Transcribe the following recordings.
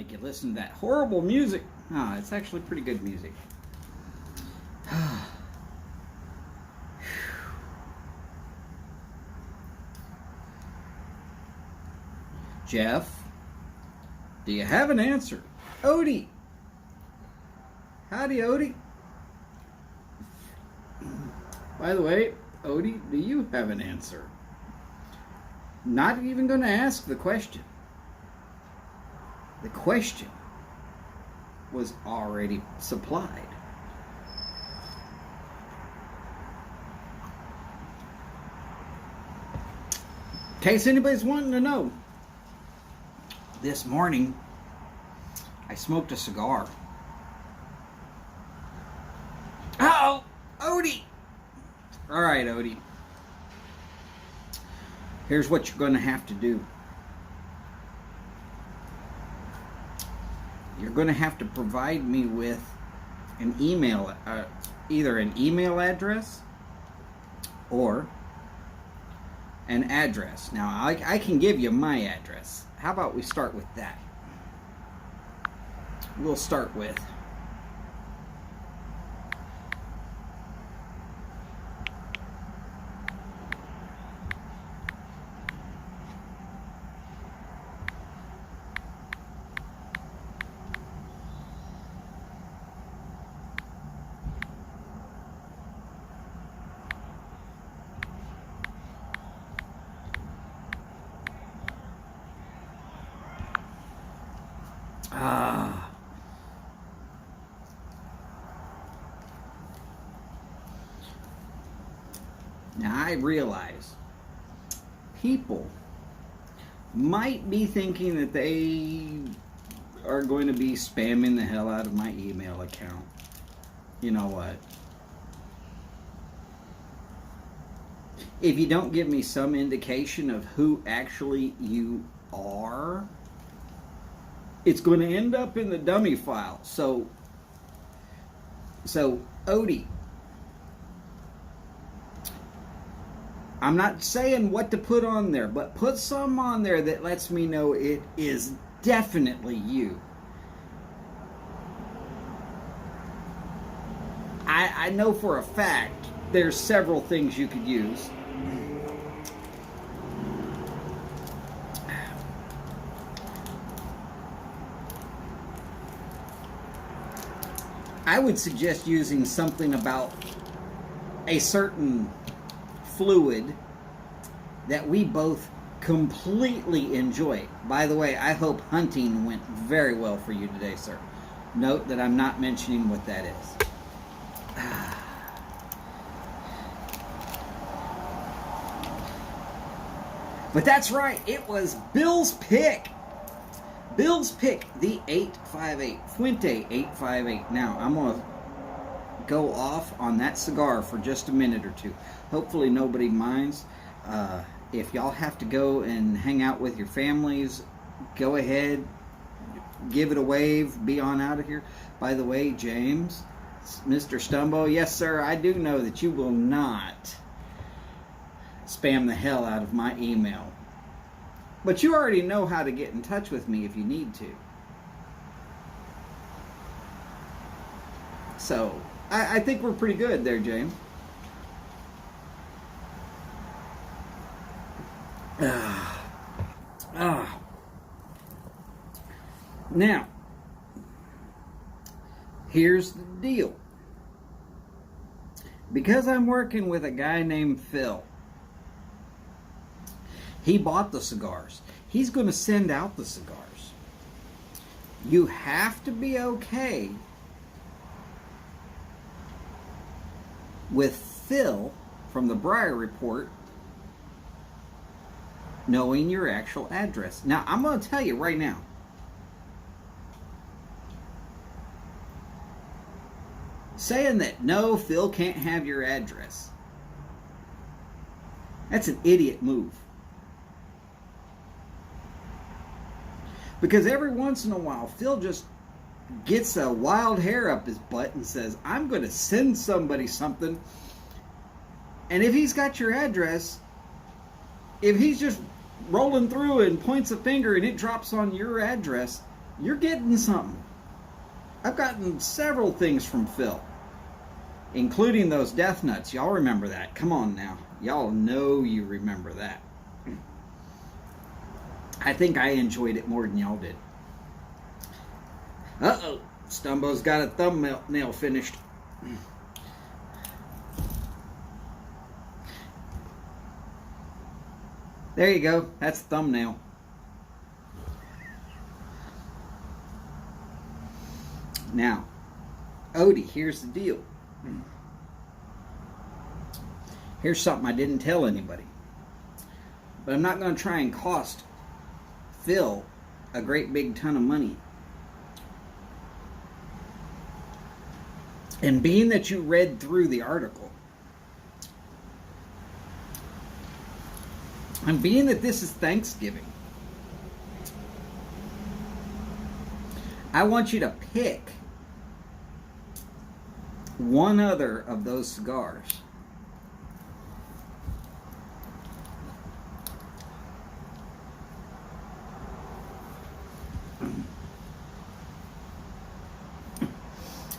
make you listen to that horrible music. Ah, it's actually pretty good music. Jeff, do you have an answer? Odie. Howdy, Odie. By the way, Odie, do you have an answer? Not even going to ask the question. The question was already supplied. In case anybody's wanting to know, this morning I smoked a cigar. Uh-oh! Odie! Alright, Odie. Here's what you're going to have to do. You're going to have to provide me with an email, either an email address or an address. Now, I can give you my address. How about we start with that? We'll start with now I realize people might be thinking that they are going to be spamming the hell out of my email account. You know what? If you don't give me some indication of who actually you are, it's going to end up in the dummy file. So Odie, I'm not saying what to put on there, but put some on there that lets me know it is definitely you. I know for a fact there's several things you could use. I would suggest using something about a certain fluid that we both completely enjoy. By the way, I hope hunting went very well for you today, sir. Note that I'm not mentioning what that is. But that's right, it was Bill's Pick. Bill's Pick, the 858, Fuente 858. Now, I'm going to go off on that cigar for just a minute or two. Hopefully nobody minds. If y'all have to go and hang out with your families, go ahead, give it a wave, be on out of here. By the way, James, Mr. Stumbo, yes sir, I do know that you will not spam the hell out of my email. But you already know how to get in touch with me if you need to. So, I think we're pretty good there, James. Now, here's the deal. Because I'm working with a guy named Phil, he bought the cigars. He's going to send out the cigars. You have to be okay with Phil from the Briar Report knowing your actual address. Now, I'm going to tell you right now, saying that no, Phil can't have your address, that's an idiot move. Because every once in a while, Phil just gets a wild hair up his butt and says, I'm going to send somebody something. And if he's got your address, if he's just rolling through and points a finger and it drops on your address, you're getting something. I've gotten several things from Phil, including those death nuts. Y'all remember that? Come on now. Y'all know you remember that. I think I enjoyed it more than y'all did. Uh-oh. Stumbo's got a thumbnail finished. There you go. That's the thumbnail. Now, Odie, here's the deal. Here's something I didn't tell anybody. But I'm not going to try and cost Phil a great big ton of money. And being that you read through the article, and being that this is Thanksgiving, I want you to pick one other of those cigars.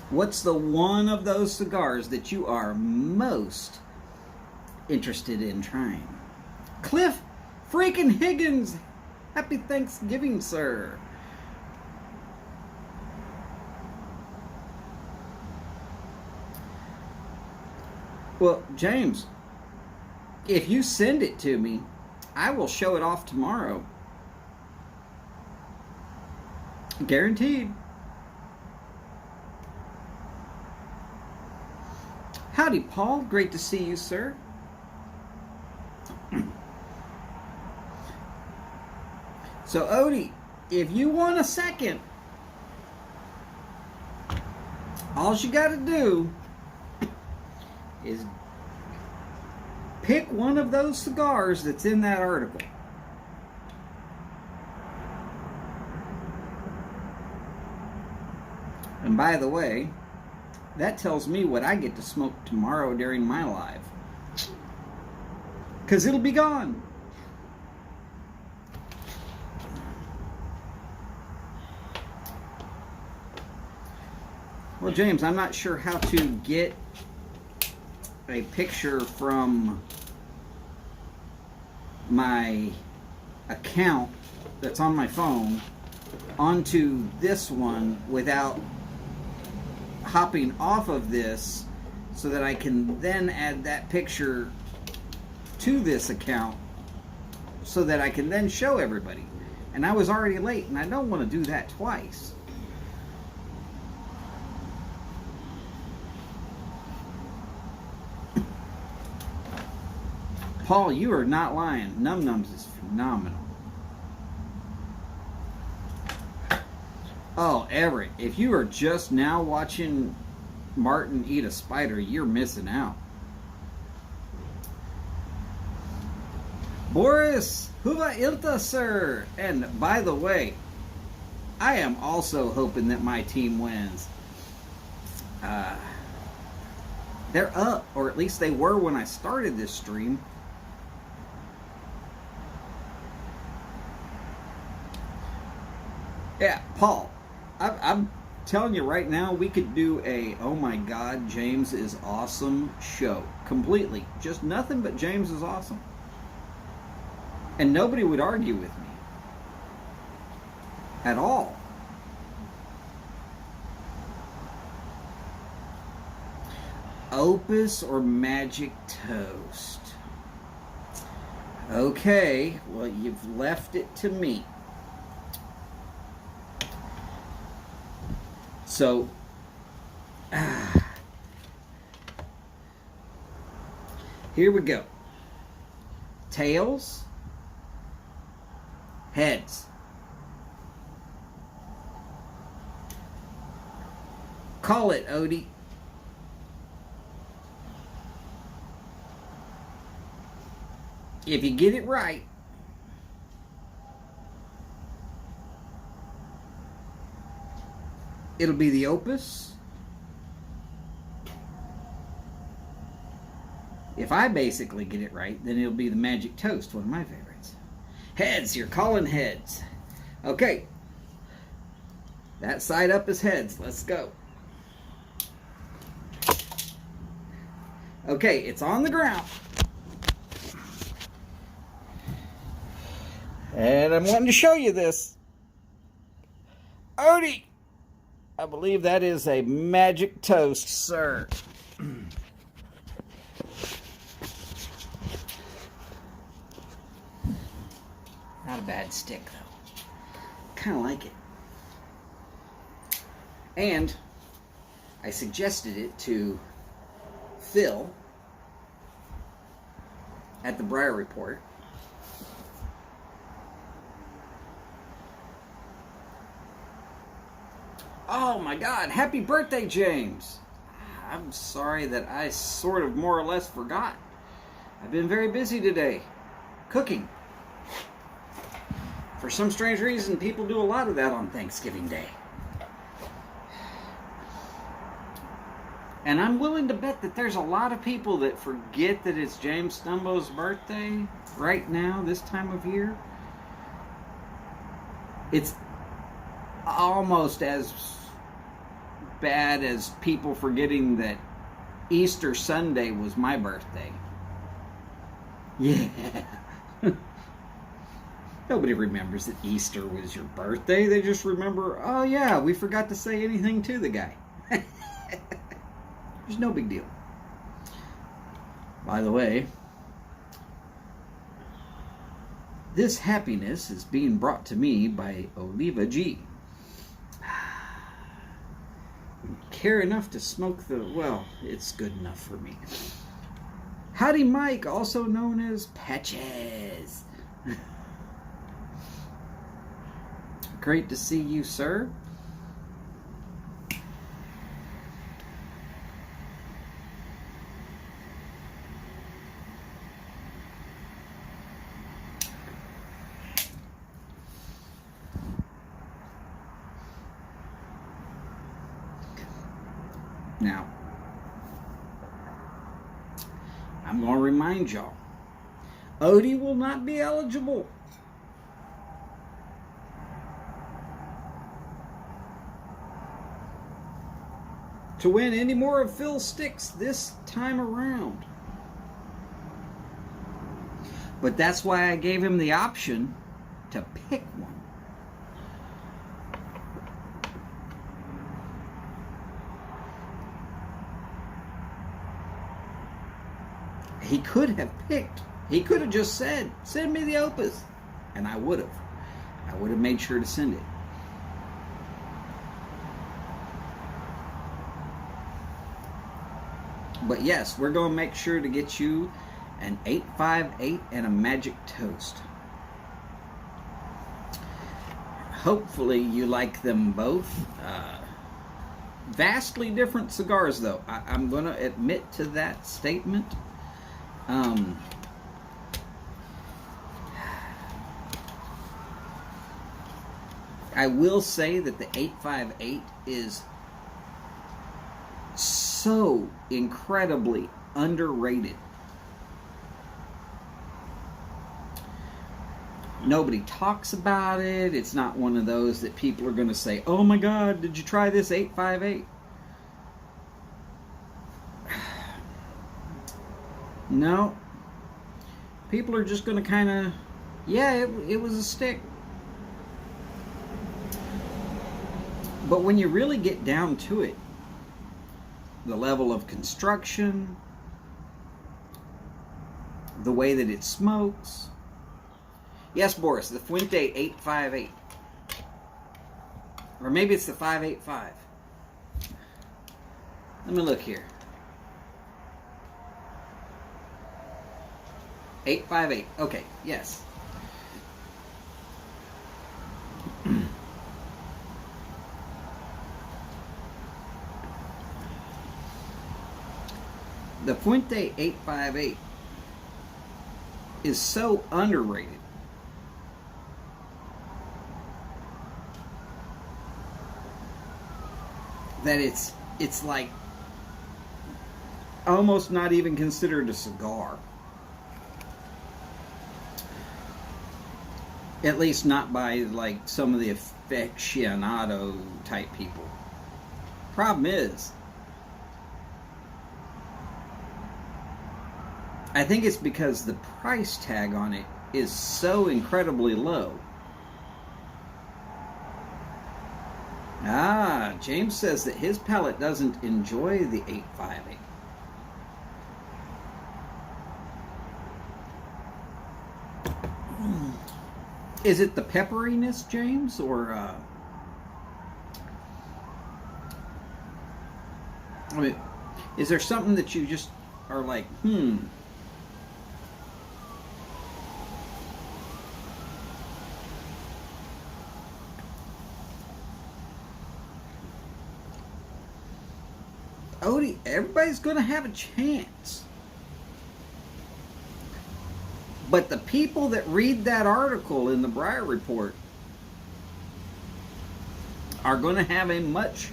What's the one of those cigars that you are most interested in trying? Cliff freaking Higgins! Happy Thanksgiving, sir. Well, James, if you send it to me, I will show it off tomorrow. Guaranteed. Howdy, Paul. Great to see you, sir. So, Odie, if you want a second, all you got to do is pick one of those cigars that's in that article. And by the way, that tells me what I get to smoke tomorrow during my live. Because it'll be gone. Well, James, I'm not sure how to get a picture from my account that's on my phone onto this one without hopping off of this so that I can then add that picture to this account so that I can then show everybody. And I was already late, and I don't want to do that twice. Paul, you are not lying. Num Nums is phenomenal. Oh, Everett, if you are just now watching Martin eat a spider, you're missing out. Boris, Huva Ilta, sir. And by the way, I am also hoping that my team wins. They're up, or at least they were when I started this stream. Yeah, Paul, I'm telling you right now, we could do a, oh my God, James is awesome show. Completely. Just nothing but James is awesome. And nobody would argue with me. At all. Opus or Magic Toast? Okay, well, you've left it to me. So, here we go. Tails, heads. Call it, Odie. If you get it right, it'll be the Opus. If I basically get it right, then it'll be the Magic Toast, one of my favorites. Heads, you're calling heads. Okay. That side up is heads. Let's go. Okay, it's on the ground. And I'm wanting to show you this. Odie! I believe that is a magic toast, sir. Not a bad stick, though. Kind of like it. And I suggested it to Phil at the Briar Report. Oh my God, happy birthday, James. I'm sorry that I sort of more or less forgot. I've been very busy today, cooking. For some strange reason, people do a lot of that on Thanksgiving Day. And I'm willing to bet that there's a lot of people that forget that it's James Stumbo's birthday right now, this time of year. It's almost as bad as people forgetting that Easter Sunday was my birthday. Yeah. Nobody remembers that Easter was your birthday. They just remember, oh yeah, we forgot to say anything to the guy. There's no big deal. By the way, this happiness is being brought to me by Oliva G. Care enough to smoke the, well, it's good enough for me. Howdy Mike, also known as Patches. Great to see you, sir. Now, I'm going to remind y'all, Odie will not be eligible. To win any more of Phil's sticks this time around. But that's why I gave him the option to pick one. He could have picked. He could have just said, send me the opus. And I would have. I would have made sure to send it. But yes, we're going to make sure to get you an 858 and a Magic Toast. Hopefully you like them both. Vastly different cigars, though. I'm going to admit to that statement. I will say that the 858 is so incredibly underrated. Nobody talks about it. It's not one of those that people are going to say, oh my God, did you try this 858? No. People are just going to kind of, yeah, it was a stick. But when you really get down to it, the level of construction, the way that it smokes. Yes, Boris, the Fuente 858. Or maybe it's the 585. Let me look here. 858. Okay, yes. The Fuente 858 is so underrated that it's like almost not even considered a cigar. At least not by like some of the aficionado type people. Problem is, I think it's because the price tag on it is so incredibly low. Ah, James says that his palate doesn't enjoy the 858. Is it the pepperiness, James, or I mean, is there something that you just are like, Odie, everybody's going to have a chance. But the people that read that article in the Breyer Report are going to have a much,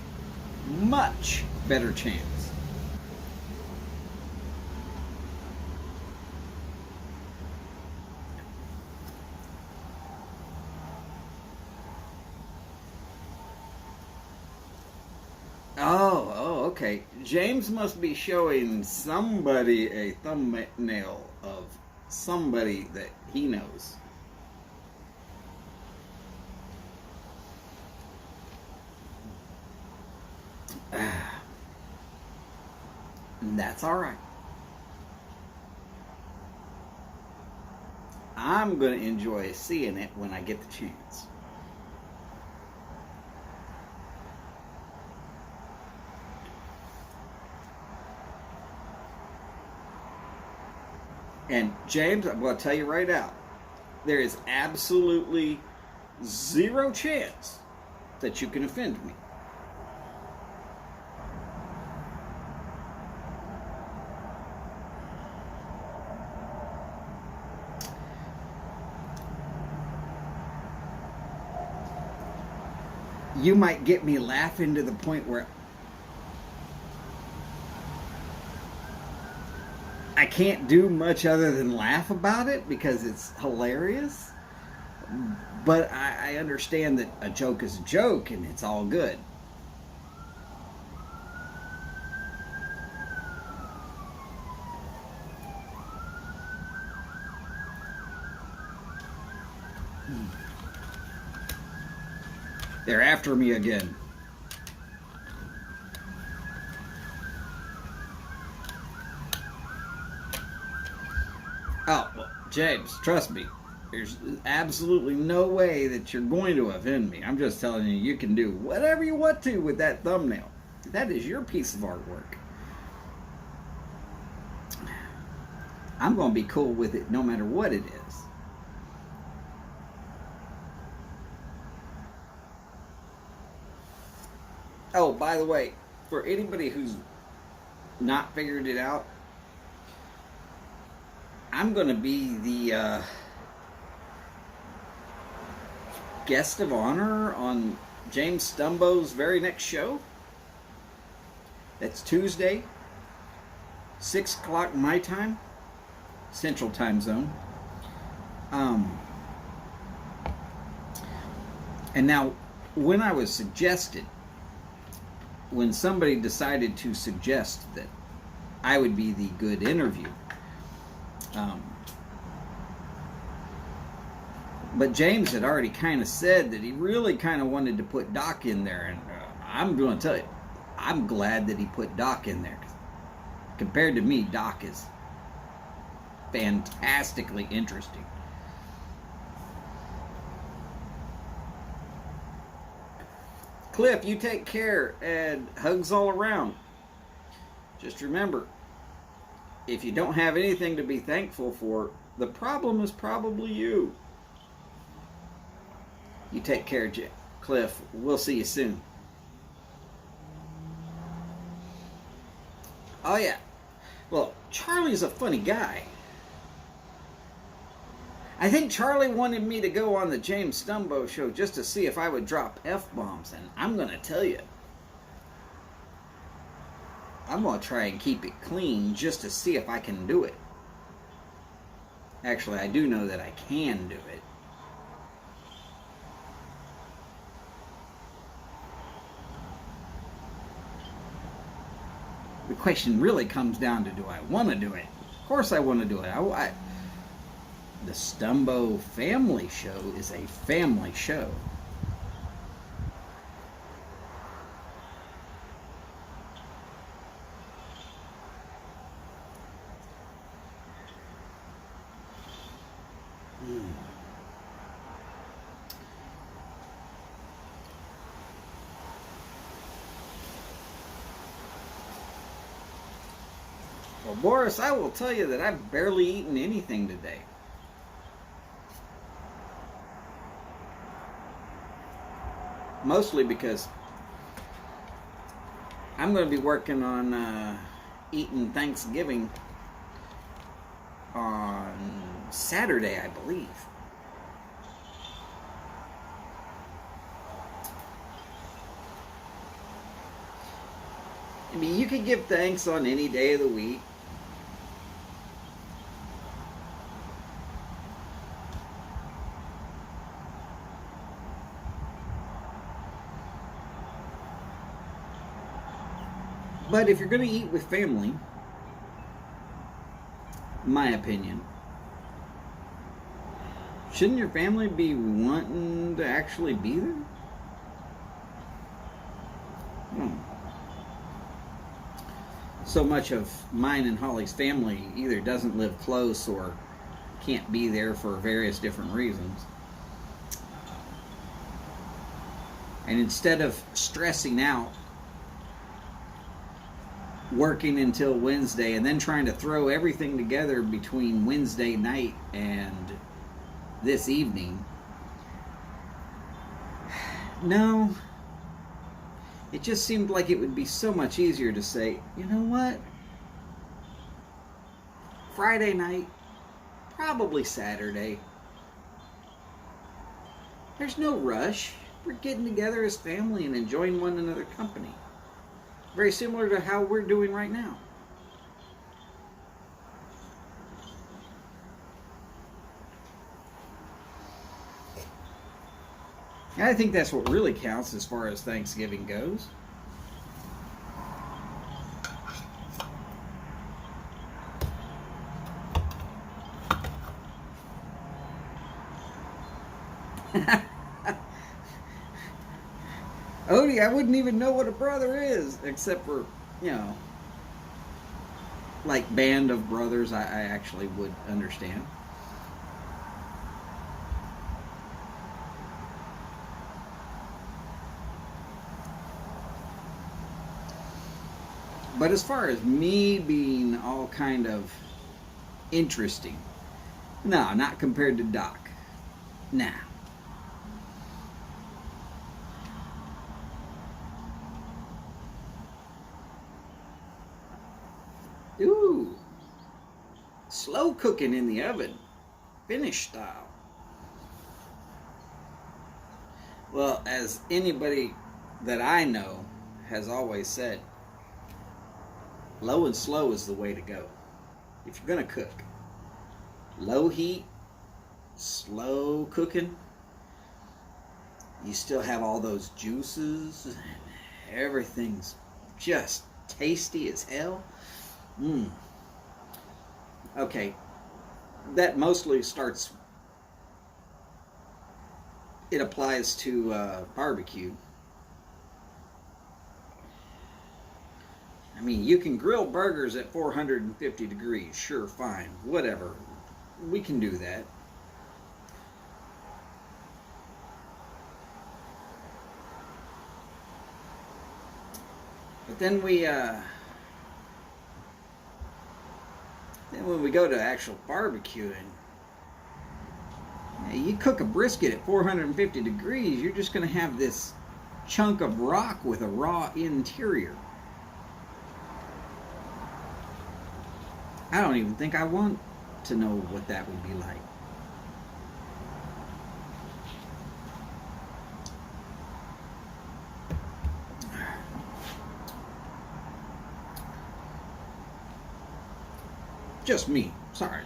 much better chance. Oh, okay. James must be showing somebody a thumbnail of somebody that he knows. That's all right. I'm going to enjoy seeing it when I get the chance. And James, I'm going to tell you right out, there is absolutely zero chance that you can offend me. You might get me laughing to the point where I can't do much other than laugh about it because it's hilarious. But I understand that a joke is a joke and it's all good. They're after me again. Oh, well, James, trust me. There's absolutely no way that you're going to offend me. I'm just telling you, you can do whatever you want to with that thumbnail. That is your piece of artwork. I'm going to be cool with it no matter what it is. Oh, by the way, for anybody who's not figured it out, I'm going to be the guest of honor on James Stumbo's very next show. That's Tuesday, 6 o'clock my time, Central Time Zone. And now, when I was suggested, when somebody decided to suggest that I would be the good interview, but James had already kind of said that he really kind of wanted to put Doc in there, and I'm going to tell you, I'm glad that he put Doc in there. Compared to me, Doc is fantastically interesting. Cliff, you take care, and hugs all around. Just remember, if you don't have anything to be thankful for, the problem is probably you. You take care, Cliff. We'll see you soon. Oh, yeah. Well, Charlie's a funny guy. I think Charlie wanted me to go on the James Stumbo show just to see if I would drop F-bombs, and I'm going to tell you, I'm going to try and keep it clean just to see if I can do it. Actually, I do know that I can do it. question really comes down to, do I want to do it? Of course I want to do it. The Stumbo Family Show is a family show. Well, Boris, I will tell you that I've barely eaten anything today. Mostly because I'm going to be working on eating Thanksgiving on Saturday, I believe. I mean, you could give thanks on any day of the week. But if you're going to eat with family, my opinion, shouldn't your family be wanting to actually be there? So much of mine and Holly's family either doesn't live close or can't be there for various different reasons. And instead of stressing out, working until Wednesday and then trying to throw everything together between Wednesday night and this evening, no, it just seemed like it would be so much easier to say, you know what, Friday night, probably Saturday, there's no rush, we're getting together as family and enjoying one another's company. Very similar to how we're doing right now. And I think that's what really counts as far as Thanksgiving goes. Odie, I wouldn't even know what a brother is, except for, you know, like Band of Brothers, I actually would understand. But as far as me being all kind of interesting, no, not compared to Doc. Nah. Ooh, slow cooking in the oven, Finnish style. Well, as anybody that I know has always said, low and slow is the way to go. If you're going to cook, low heat, slow cooking, you still have all those juices and everything's just tasty as hell. Okay, that mostly starts, it applies to barbecue. I mean, you can grill burgers at 450 degrees, sure, fine, whatever. We can do that. But then when we go to actual barbecuing, you cook a brisket at 450 degrees, you're just going to have this chunk of rock with a raw interior. I don't even think I want to know what that would be like. Just me. Sorry.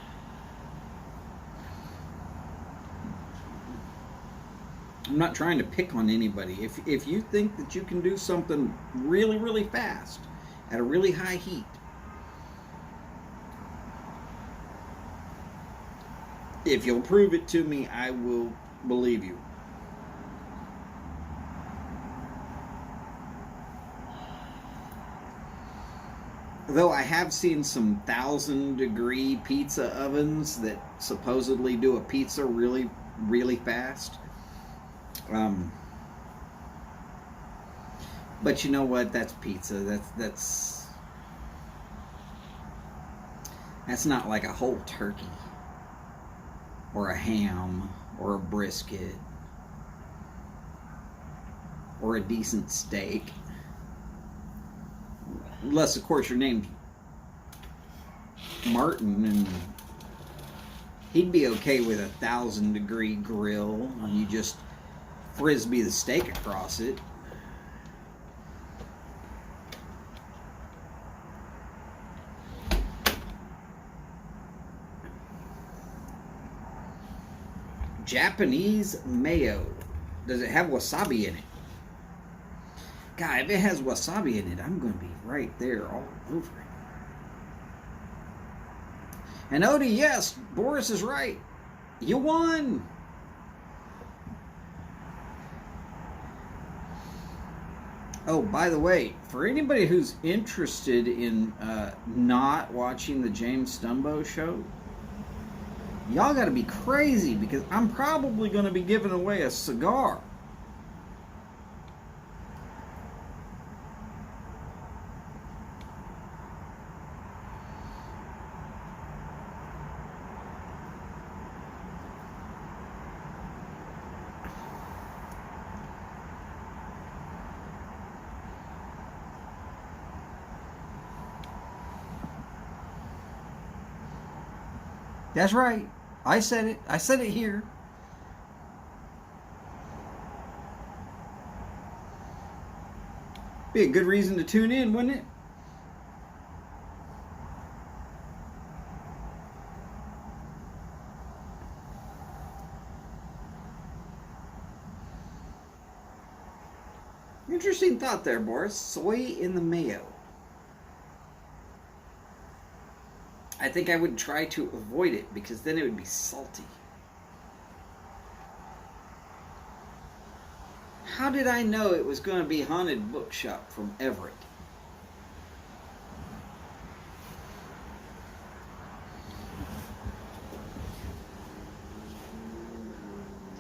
I'm not trying to pick on anybody. If you think that you can do something really, really fast at a really high heat. If you'll prove it to me, I will believe you. Though I have seen some 1,000-degree pizza ovens that supposedly do a pizza really, really fast. But you know what? That's pizza. That's not like a whole turkey or a ham or a brisket or a decent steak. Unless, of course, your name's Martin, and he'd be okay with a 1,000-degree grill, and you just frisbee the steak across it. Japanese mayo. Does it have wasabi in it? God, if it has wasabi in it, I'm going to be right there all over it. And Odie, yes, Boris is right. You won. Oh, by the way, for anybody who's interested in not watching the James Stumbo show, y'all got to be crazy, because I'm probably going to be giving away a cigar. That's right. I said it. I said it here. Be a good reason to tune in, wouldn't it? Interesting thought there, Boris. Soy in the mayo. I think I would try to avoid it, because then it would be salty. How did I know it was going to be Haunted Bookshop from Everett?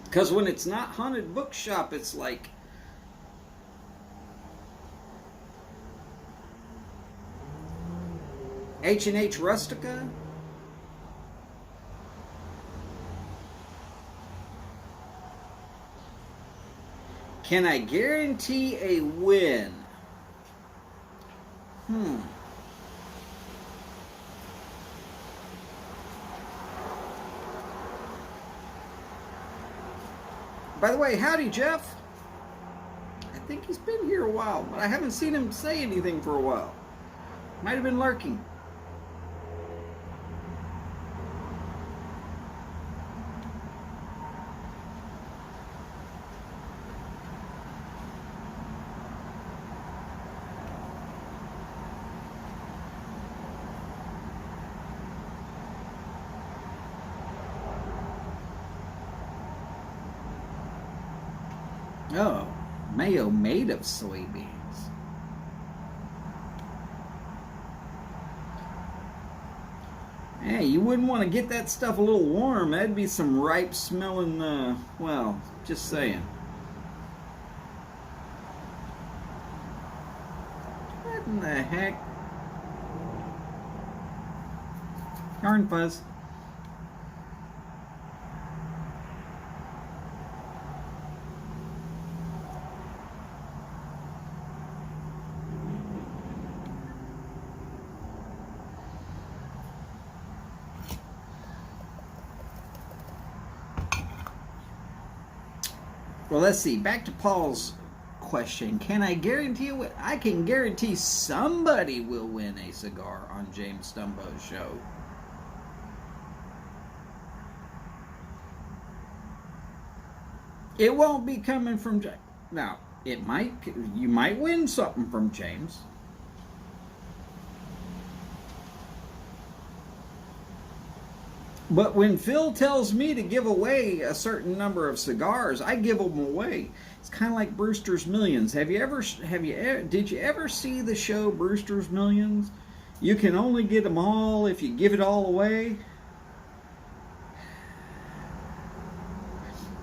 Because when it's not Haunted Bookshop, it's like H&H Rustica? Can I guarantee a win? By the way, howdy, Jeff. I think he's been here a while, but I haven't seen him say anything for a while. Might have been lurking. Oh, mayo made of soybeans. Hey, you wouldn't want to get that stuff a little warm. That'd be some ripe smelling, well, just saying. What in the heck? Darn fuzz. Well, let's see. Back to Paul's question. Can I guarantee you? I can guarantee somebody will win a cigar on James Stumbo's show. It won't be coming from James. Now, it might. You might win something from James. But when Phil tells me to give away a certain number of cigars, I give them away. It's kind of like Brewster's Millions. Did you ever see the show Brewster's Millions? You can only get them all if you give it all away.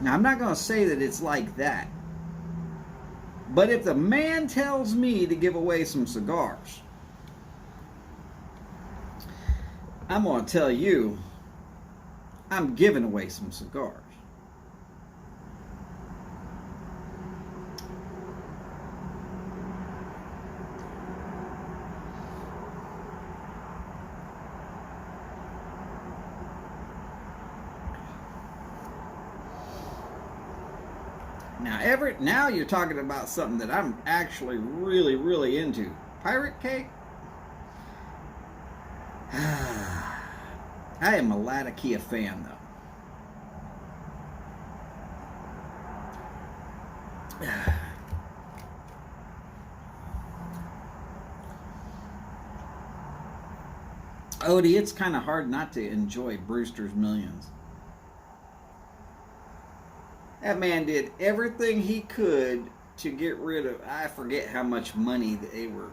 Now, I'm not going to say that it's like that. But if the man tells me to give away some cigars, I'm going to tell you, I'm giving away some cigars. Now you're talking about something that I'm actually really, really into. Pirate cake? I am a Latakia fan, though. Odie, it's kind of hard not to enjoy Brewster's Millions. That man did everything he could to get rid of, I forget how much money they were.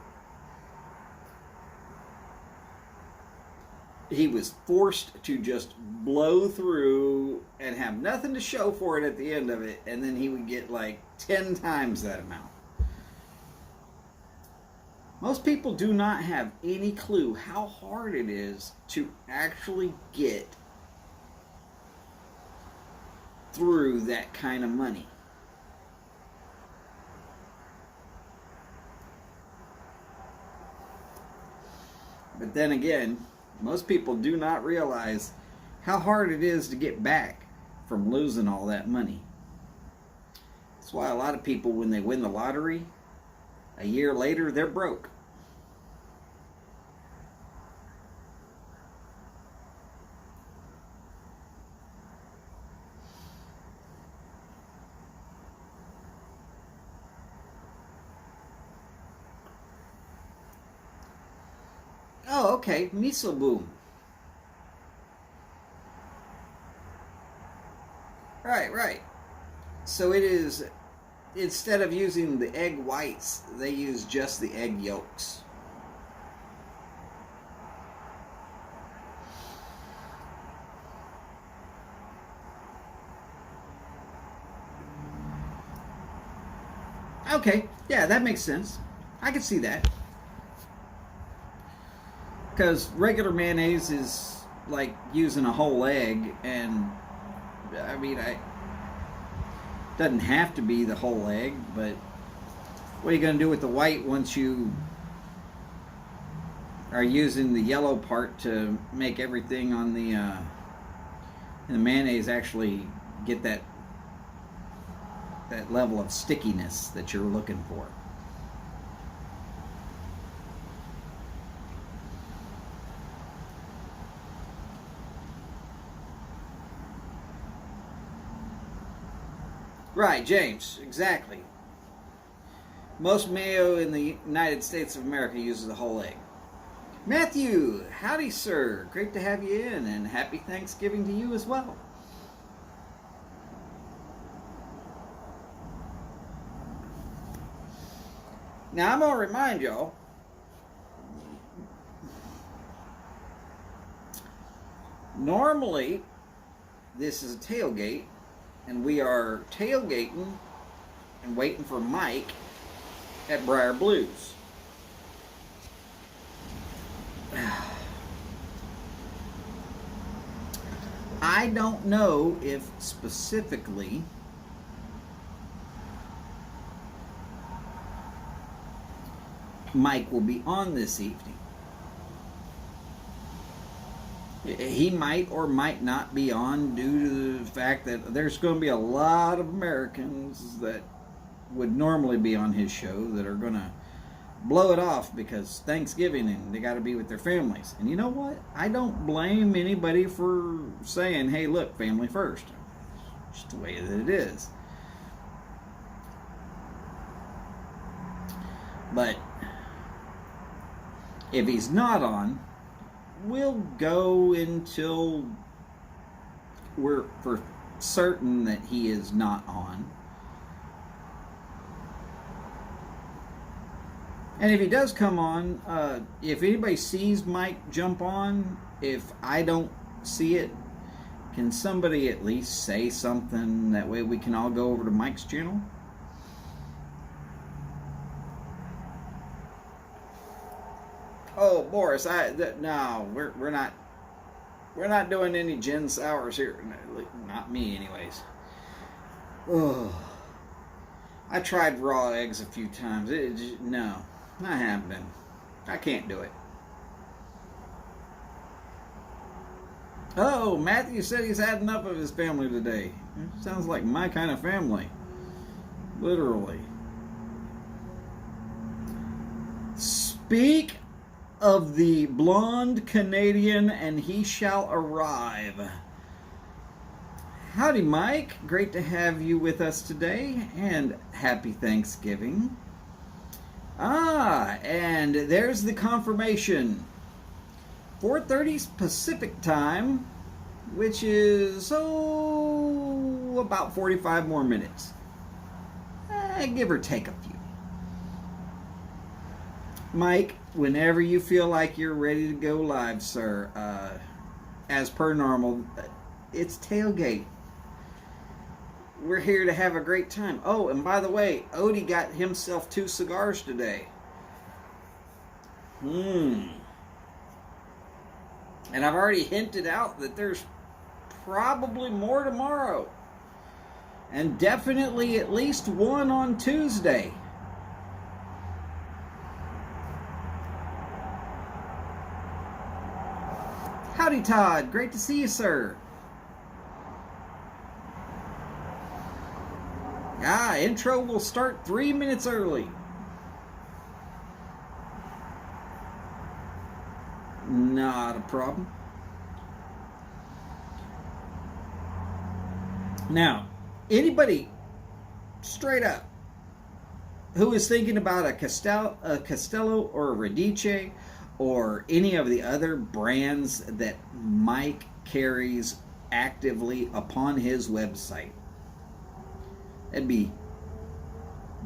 He was forced to just blow through and have nothing to show for it at the end of it, and then he would get like 10 times that amount. Most people do not have any clue how hard it is to actually get through that kind of money. But then again, most people do not realize how hard it is to get back from losing all that money. That's why a lot of people, when they win the lottery, a year later, they're broke. Oh, okay, miso boom. Right. So it is, instead of using the egg whites, they use just the egg yolks. Okay, yeah, that makes sense. I can see that. Because regular mayonnaise is like using a whole egg, and I mean, doesn't have to be the whole egg, but what are you going to do with the white once you are using the yellow part to make everything on the mayonnaise actually get that level of stickiness that you're looking for? Right, James, exactly. Most mayo in the United States of America uses a whole egg. Matthew, howdy, sir. Great to have you in, and happy Thanksgiving to you as well. Now, I'm going to remind y'all, normally, this is a tailgate, and we are tailgating and waiting for Mike at Briar Blues. I don't know if specifically Mike will be on this evening. He might or might not be on due to the fact that there's going to be a lot of Americans that would normally be on his show that are going to blow it off because Thanksgiving and they got to be with their families. And you know what? I don't blame anybody for saying, hey, look, family first. It's just the way that it is. But if he's not on, we'll go until we're for certain that he is not on. And if he does come on, if anybody sees Mike jump on, if I don't see it, can somebody at least say something? That way we can all go over to Mike's channel. Oh, Boris, no, we're not doing any gin sours here. Not me, anyways. Oh, I tried raw eggs a few times. No, not happening. I can't do it. Oh, Matthew said he's had enough of his family today. Sounds like my kind of family. Literally. Speak of the blonde Canadian, and he shall arrive. Howdy, Mike. Great to have you with us today, and happy Thanksgiving. And there's the confirmation. 4:30 Pacific time, which is, about 45 more minutes. Give or take a few. Mike, whenever you feel like you're ready to go live, sir, as per normal, it's tailgate. We're here to have a great time. Oh, and by the way, Odie got himself 2 cigars today. And I've already hinted out that there's probably more tomorrow. And definitely at least one on Tuesday. Howdy, Todd. Great to see you, sir. Intro will start 3 minutes early. Not a problem. Now, anybody straight up who is thinking about a Castello or a Radice or any of the other brands that Mike carries actively upon his website, it'd be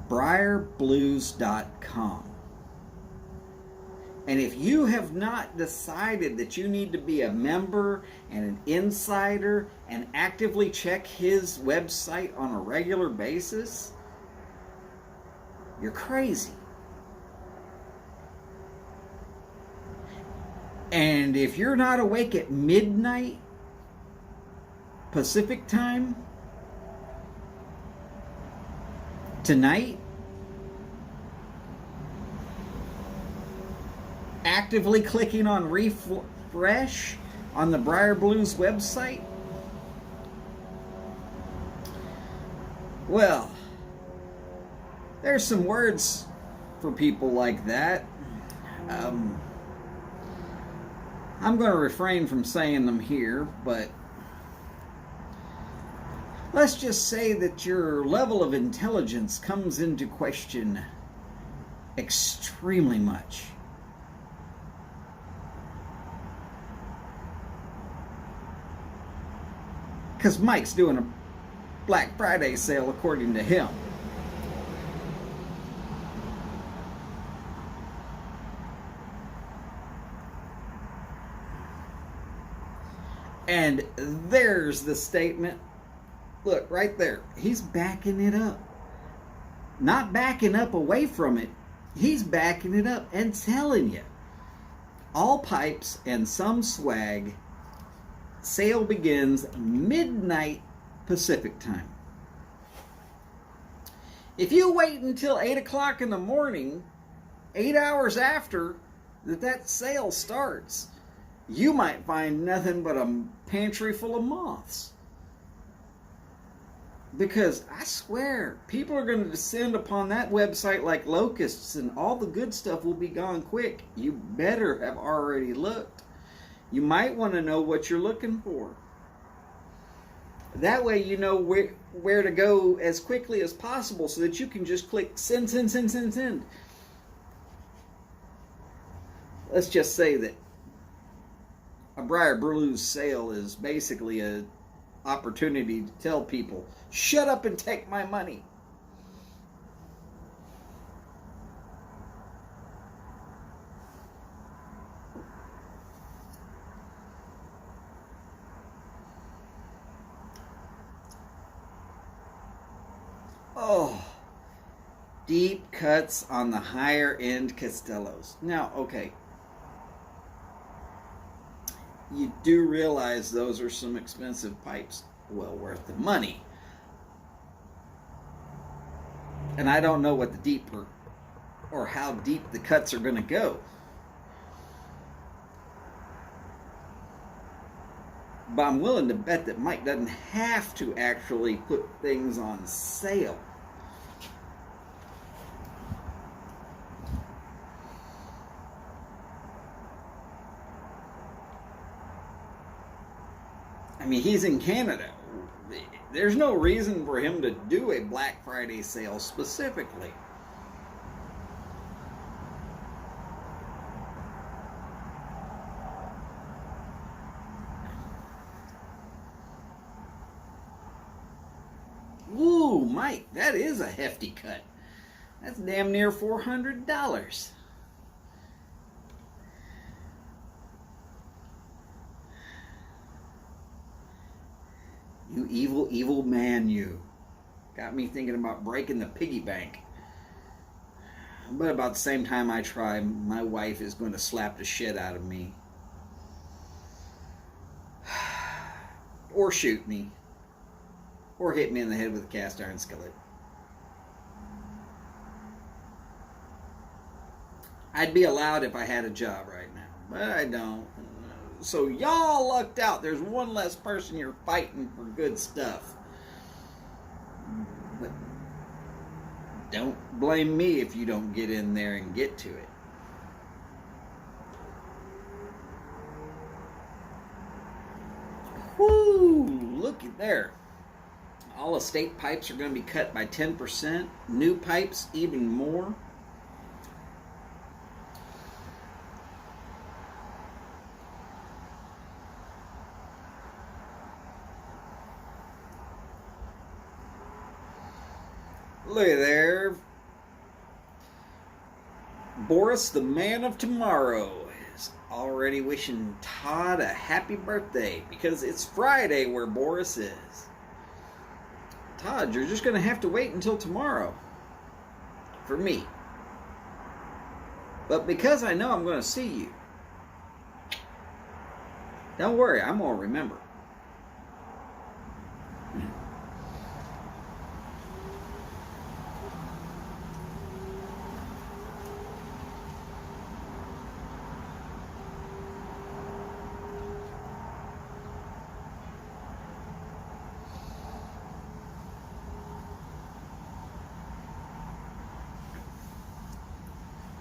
briarblues.com. And if you have not decided that you need to be a member and an insider and actively check his website on a regular basis, you're crazy. And if you're not awake at midnight Pacific time tonight, actively clicking on refresh on the Briar Blues website, well, there's some words for people like that. I'm going to refrain from saying them here, but let's just say that your level of intelligence comes into question extremely much. Because Mike's doing a Black Friday sale according to him. And there's the statement. Look, right there. He's backing it up. Not backing up away from it. He's backing it up and telling you. All pipes and some swag. Sale begins midnight Pacific time. If you wait until 8 o'clock in the morning, 8 hours after that sale starts, you might find nothing but a pantry full of moths. Because I swear, people are going to descend upon that website like locusts, and all the good stuff will be gone quick. You better have already looked. You might want to know what you're looking for. That way you know where to go as quickly as possible so that you can just click send, send, send, send, send. Let's just say that a Briar Blues sale is basically a opportunity to tell people, shut up and take my money. Oh, deep cuts on the higher end Castellos. Now, okay, you do realize those are some expensive pipes, well worth the money. And I don't know what the deep or how deep the cuts are going to go. But I'm willing to bet that Mike doesn't have to actually put things on sale. I mean, he's in Canada. There's no reason for him to do a Black Friday sale specifically. Ooh, Mike, that is a hefty cut. That's damn near $400. You evil, evil man, you. Got me thinking about breaking the piggy bank. But about the same time I try, my wife is going to slap the shit out of me. Or shoot me. Or hit me in the head with a cast iron skillet. I'd be allowed if I had a job right now. But I don't. So y'all lucked out. There's one less person you're fighting for good stuff. But don't blame me if you don't get in there and get to it. Whoo! Look at there. All estate pipes are going to be cut by 10%. New pipes, even more. Look at there. Boris, the man of tomorrow, is already wishing Todd a happy birthday because it's Friday where Boris is. Todd, you're just going to have to wait until tomorrow for me. But because I know I'm going to see you, don't worry, I'm going to remember.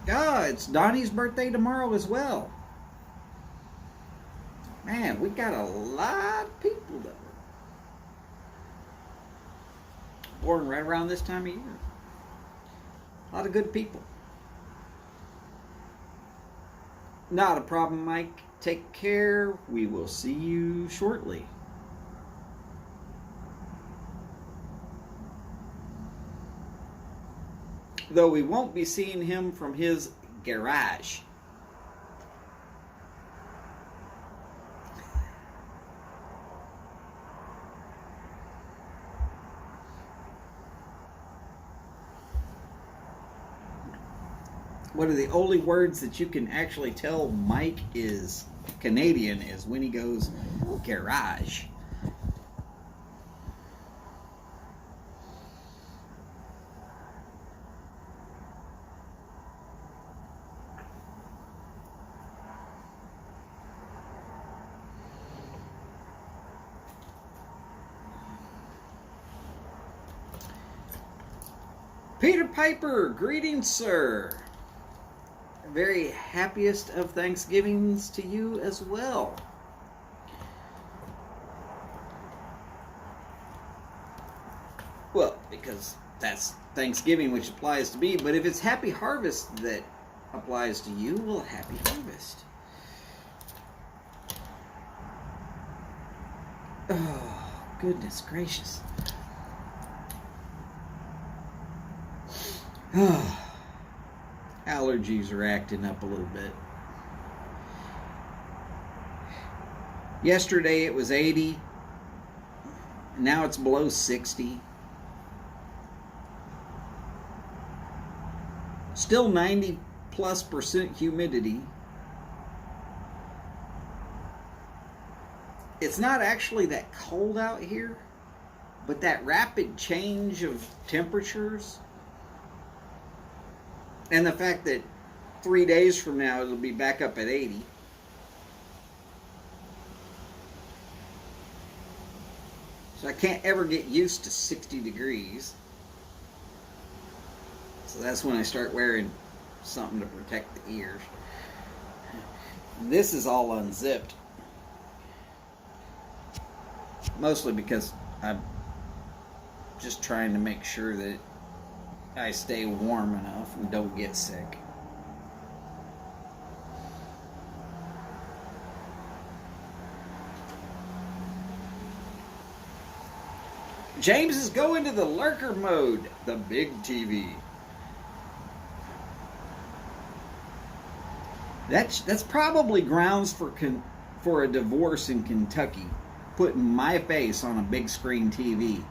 God, it's Donnie's birthday tomorrow as well. Man, we got a lot of people that were born right around this time of year. A lot of good people. Not a problem, Mike. Take care. We will see you shortly. Though we won't be seeing him from his garage. One of the only words that you can actually tell Mike is Canadian is when he goes garage. Peter Piper, greetings, sir. Very happiest of Thanksgivings to you as well. Well, because that's Thanksgiving, which applies to me, but if it's Happy Harvest that applies to you, well, Happy Harvest. Oh, Goodness gracious. Allergies are acting up a little bit. Yesterday it was 80. Now it's below 60. Still 90+% humidity. It's not actually that cold out here, but that rapid change of temperatures and the fact that 3 days from now it'll be back up at 80. So I can't ever get used to 60 degrees. So that's when I start wearing something to protect the ears. This is all unzipped. Mostly because I'm just trying to make sure that I stay warm enough and don't get sick. James is going to the lurker mode, the big TV. That's probably grounds for a divorce in Kentucky, putting my face on a big screen TV.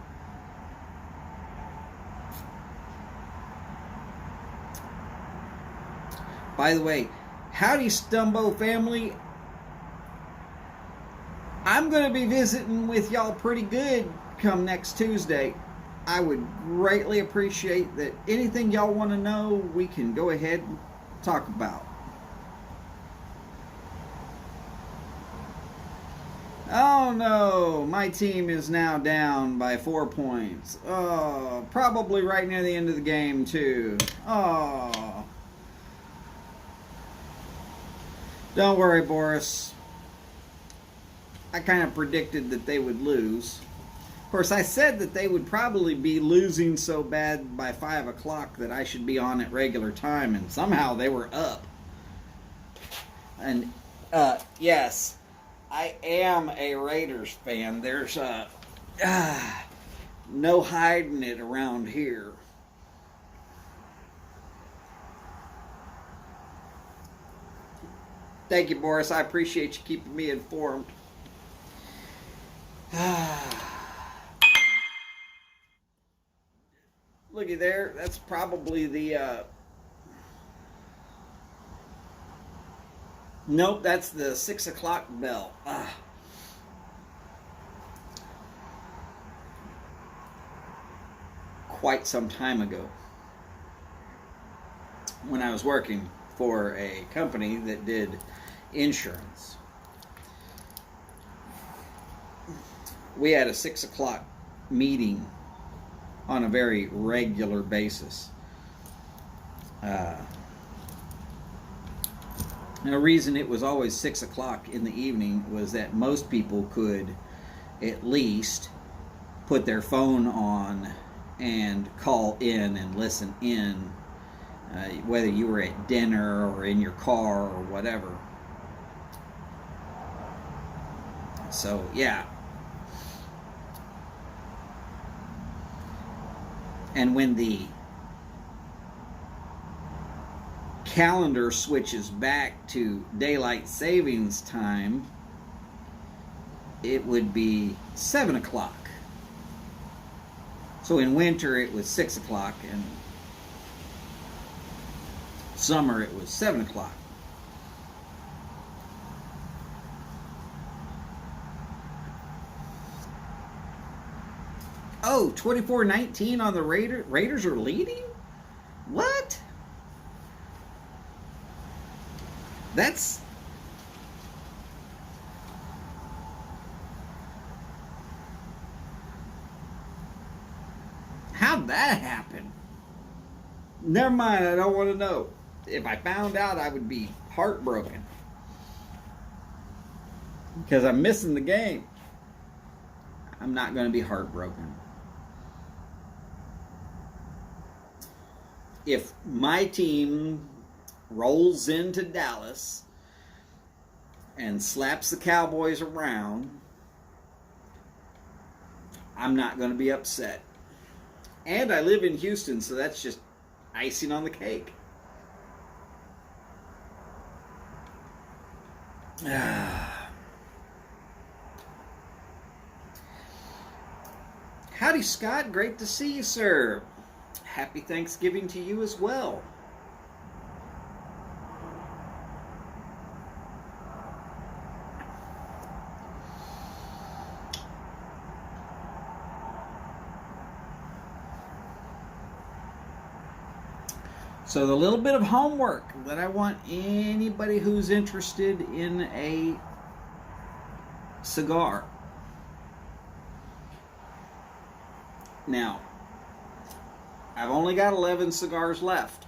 By the way, howdy Stumbo family. I'm going to be visiting with y'all pretty good come next Tuesday. I would greatly appreciate that. Anything y'all want to know, we can go ahead and talk about. Oh no, my team is now down by 4 points. Oh, probably right near the end of the game too. Oh. Don't worry, Boris. I kind of predicted that they would lose. Of course, I said that they would probably be losing so bad by 5 o'clock that I should be on at regular time, and somehow they were up. And, yes, I am a Raiders fan. There's no hiding it around here. Thank you, Boris. I appreciate you keeping me informed. Looky there. That's probably the... Nope, that's the 6 o'clock bell. Quite some time ago, when I was working for a company that did insurance, we had a 6 o'clock meeting on a very regular basis. The reason it was always 6 o'clock in the evening was that most people could at least put their phone on and call in and listen in, whether you were at dinner or in your car or whatever. So, yeah. And when the calendar switches back to daylight savings time, it would be 7 o'clock. So in winter it was 6 o'clock, and summer it was 7 o'clock. Oh, 24-19 on the Raiders. Raiders are leading? What? That's... How'd that happen? Never mind, I don't want to know. If I found out, I would be heartbroken. Because I'm missing the game. I'm not going to be heartbroken. If my team rolls into Dallas and slaps the Cowboys around, I'm not going to be upset. And I live in Houston, so that's just icing on the cake. Howdy, Scott. Great to see you, sir. Happy Thanksgiving to you as well. So the little bit of homework that I want anybody who's interested in a cigar. Now, I've only got 11 cigars left.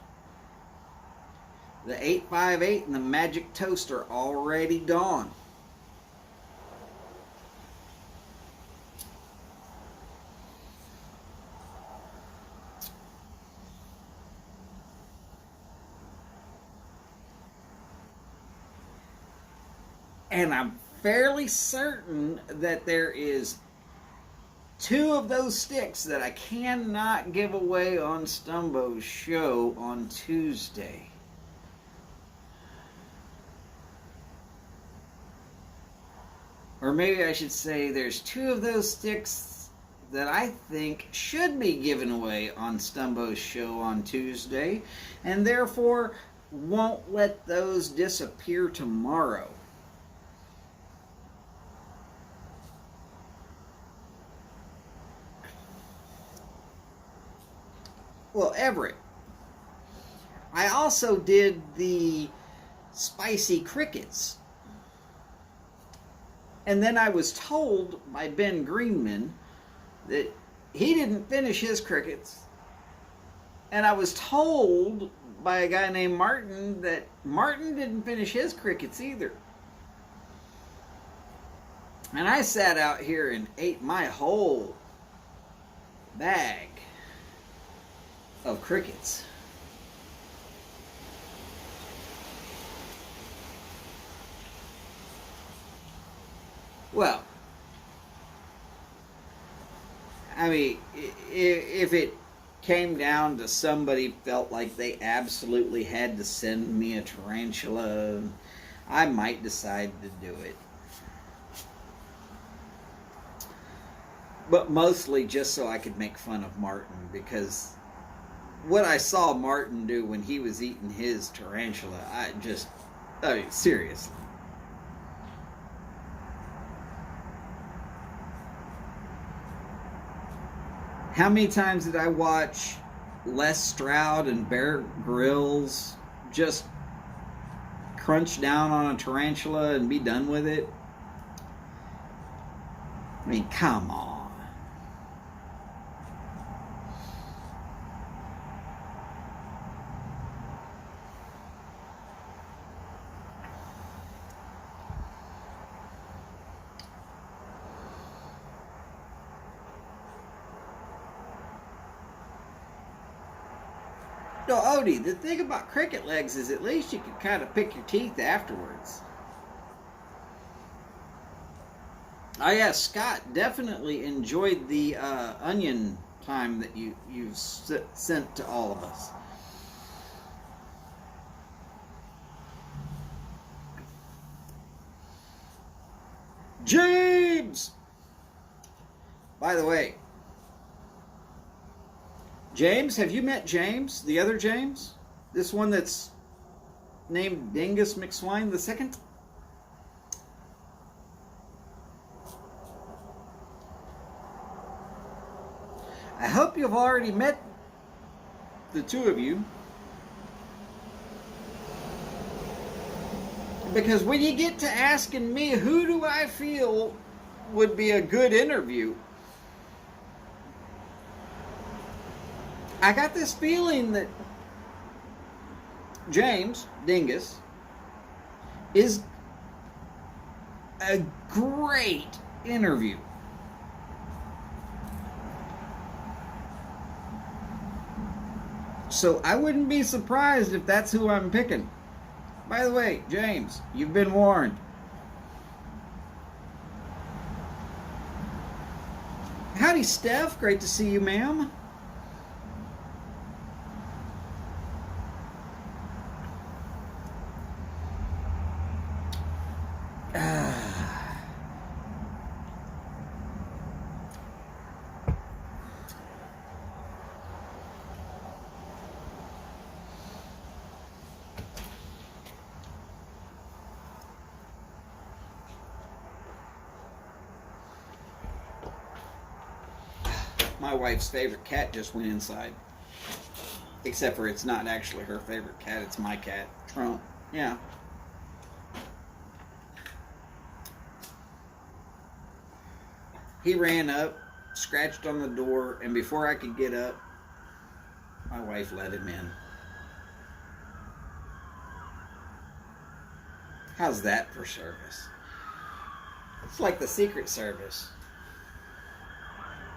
The 858 and the Magic Toast are already gone. And I'm fairly certain that there is 2 of those sticks that I cannot give away on Stumbo's show on Tuesday. Or maybe I should say there's 2 of those sticks that I think should be given away on Stumbo's show on Tuesday, and therefore won't let those disappear tomorrow. Well, Everett, I also did the spicy crickets. And then I was told by Ben Greenman that he didn't finish his crickets. And I was told by a guy named Martin that Martin didn't finish his crickets either. And I sat out here and ate my whole bag of crickets. Well, I mean, if it came down to somebody felt like they absolutely had to send me a tarantula, I might decide to do it. But mostly just so I could make fun of Martin, because what I saw Martin do when he was eating his tarantula, I mean, seriously. How many times did I watch Les Stroud and Bear Grylls just crunch down on a tarantula and be done with it? I mean, come on. No, Odie, the thing about cricket legs is at least you can kind of pick your teeth afterwards. Oh yeah, Scott definitely enjoyed the onion time that you've sent to all of us. James! By the way, James, have you met James? The other James? This one that's named Dingus McSwine II? I hope you've already met the 2 of you. Because when you get to asking me who do I feel would be a good interview, I got this feeling that James Dingus is a great interview. So I wouldn't be surprised if that's who I'm picking. By the way, James, you've been warned. Howdy, Howdy, Steph. Great to see you, ma'am. My wife's favorite cat just went inside. Except for it's not actually her favorite cat, it's my cat, Trump. Yeah. He ran up, scratched on the door, and before I could get up, my wife let him in. How's that for service? It's like the Secret Service.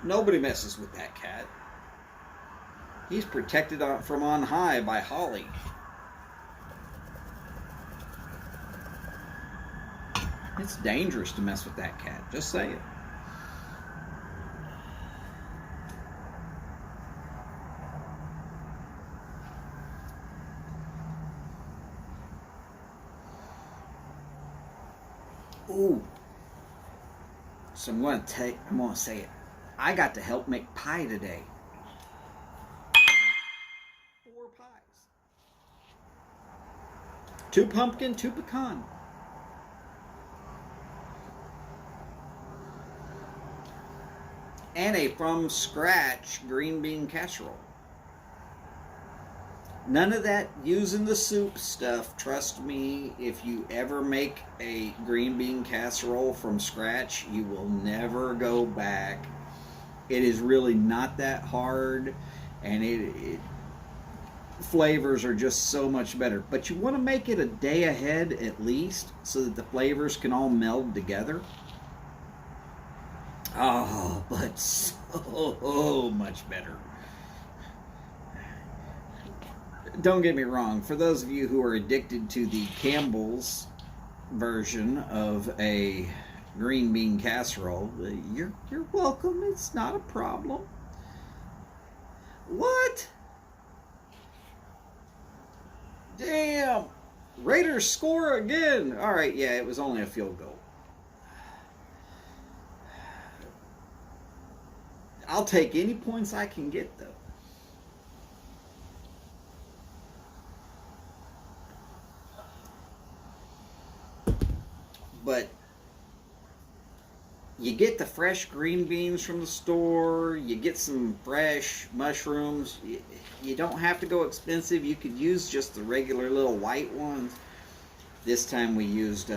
Nobody messes with that cat. He's protected from on high by Holly. It's dangerous to mess with that cat. Just say it. Ooh. So I'm going to say it. I got to help make pie today. 4 pies. 2 pumpkin, 2 pecan. And a from scratch green bean casserole. None of that using the soup stuff. Trust me, if you ever make a green bean casserole from scratch, you will never go back. It is really not that hard, and flavors are just so much better. But you want to make it a day ahead at least, so that the flavors can all meld together. Oh, but so much better. Don't get me wrong, for those of you who are addicted to the Campbell's version of a green bean casserole, you're welcome. It's not a problem. What? Damn! Raiders score again! Alright, yeah, it was only a field goal. I'll take any points I can get, though. But you get the fresh green beans from the store, you get some fresh mushrooms. You don't have to go expensive. You could use just the regular little white ones. This time we used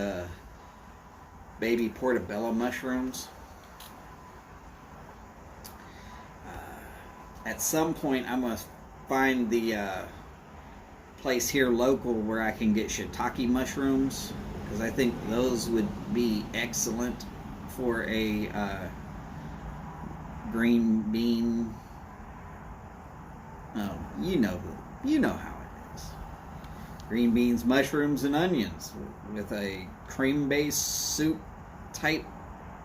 baby portobello mushrooms. At some point I'm going to find the place here local where I can get shiitake mushrooms, because I think those would be excellent for a green bean. Oh, you know how it is. Green beans, mushrooms, and onions with a cream-based soup type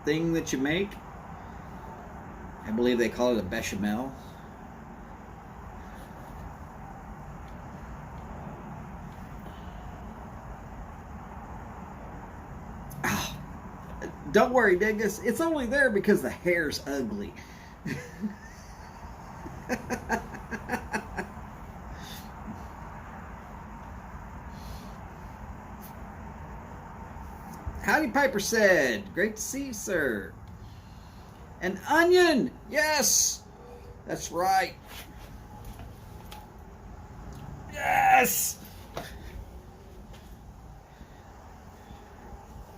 thing that you make. I believe they call it a bechamel. Don't worry, Dingus. It's only there because the hair's ugly. Howdy, Piper said. Great to see you, sir. An onion! Yes! That's right. Yes!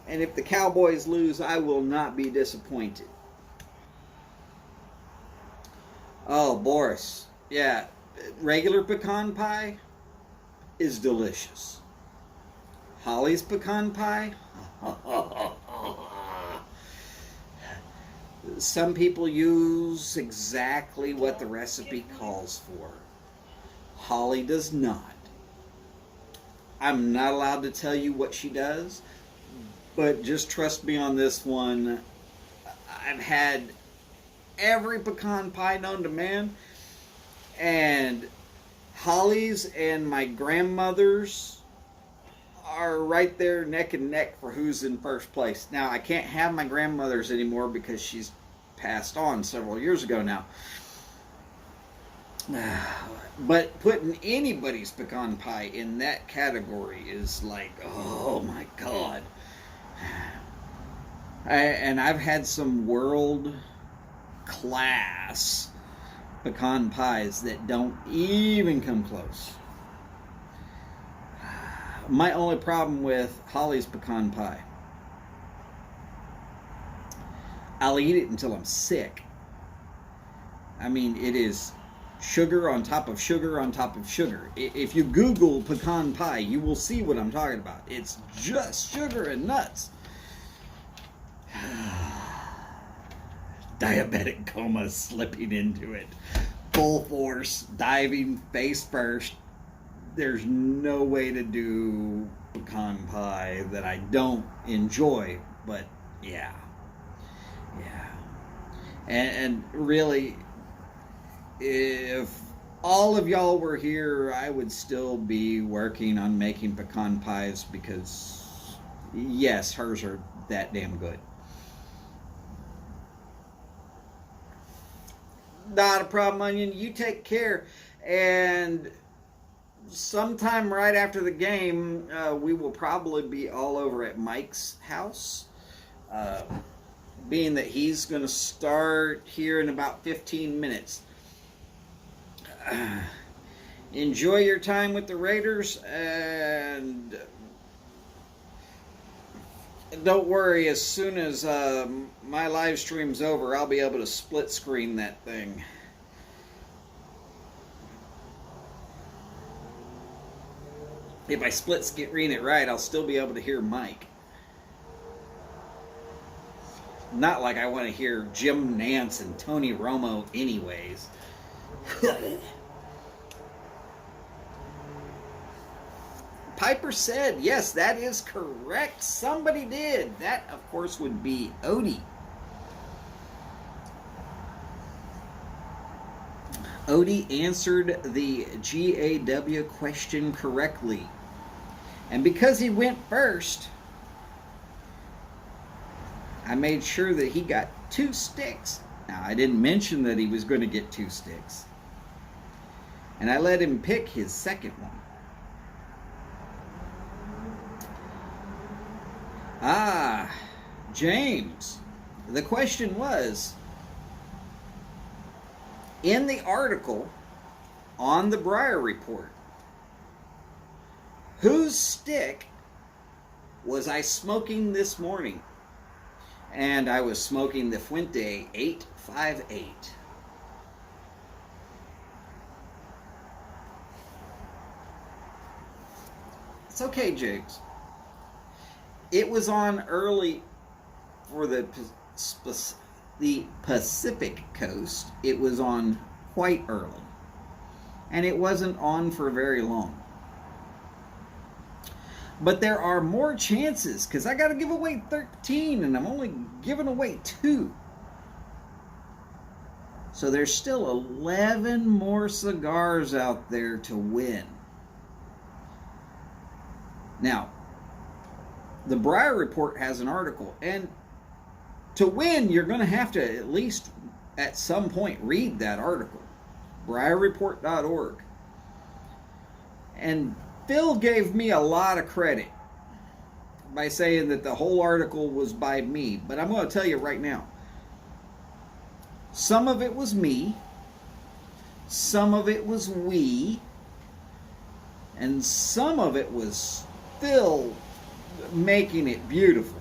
And if the Cowboys lose, I will not be disappointed. Oh, Boris. Yeah, regular pecan pie is delicious. Holly's pecan pie? Some people use exactly what the recipe calls for. Holly does not. I'm not allowed to tell you what she does. But just trust me on this one. I've had every pecan pie known to man. And Holly's and my grandmother's are right there neck and neck for who's in first place. Now, I can't have my grandmother's anymore because she's passed on several years ago now. But putting anybody's pecan pie in that category is like, oh my God. And I've had some world class pecan pies that don't even come close. My only problem with Holly's pecan pie, I'll eat it until I'm sick. I mean, it is sugar on top of sugar on top of sugar. If you Google pecan pie, you will see what I'm talking about. It's just sugar and nuts. Diabetic coma, slipping into it. Full force, diving face first. There's no way to do pecan pie that I don't enjoy, but yeah. And really, if all of y'all were here, I would still be working on making pecan pies because, yes, hers are that damn good. Not a problem, Onion. You take care. And sometime right after the game, we will probably be all over at Mike's house. Being that he's going to start here in about 15 minutes. Enjoy your time with the Raiders, and don't worry, as soon as my live stream's over, I'll be able to split screen that thing. If I split screen it right, I'll still be able to hear Mike. Not like I want to hear Jim Nance and Tony Romo anyways. Piper said, yes, that is correct. Somebody did. That, of course, would be Odie. Odie answered the GAW question correctly. And because he went first, I made sure that he got 2 sticks. Now, I didn't mention that he was going to get 2 sticks. And I let him pick his second one. James, the question was, in the article on the Breyer Report, whose stick was I smoking this morning? And I was smoking the Fuente 858. It's okay, James. It was on early for the Pacific Coast. It was on quite early. And it wasn't on for very long. But there are more chances, because I got to give away 13, and I'm only giving away 2. So there's still 11 more cigars out there to win. Now, the Breyer Report has an article, and to win, you're going to have to at least at some point read that article. BreyerReport.org. And Phil gave me a lot of credit by saying that the whole article was by me. But I'm going to tell you right now, some of it was me, some of it was we, and some of it was Phil making it beautiful.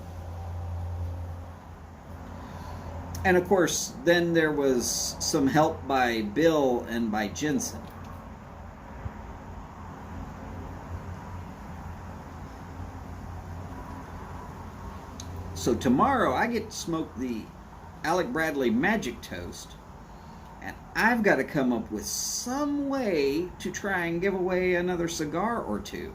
And of course, then there was some help by Bill and by Jensen. So tomorrow I get to smoke the Alec Bradley Magic Toast, and I've got to come up with some way to try and give away another cigar or 2.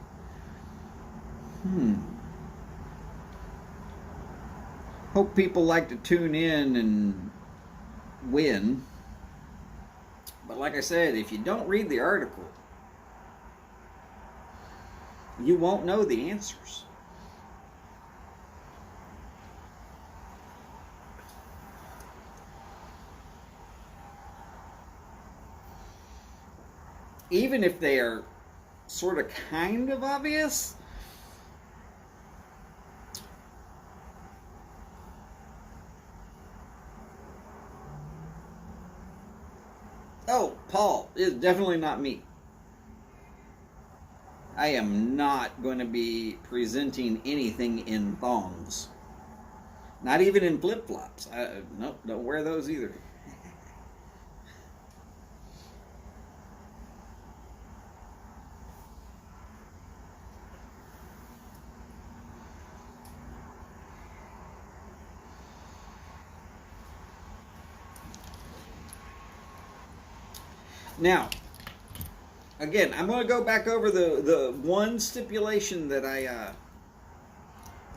Hope people like to tune in and win. But like I said, if you don't read the article, you won't know the answers. Even if they are sort of kind of obvious, oh, Paul, it's definitely not me. I am not going to be presenting anything in thongs. Not even in flip-flops. Nope, don't wear those either. Now, again, I'm going to go back over the one stipulation that I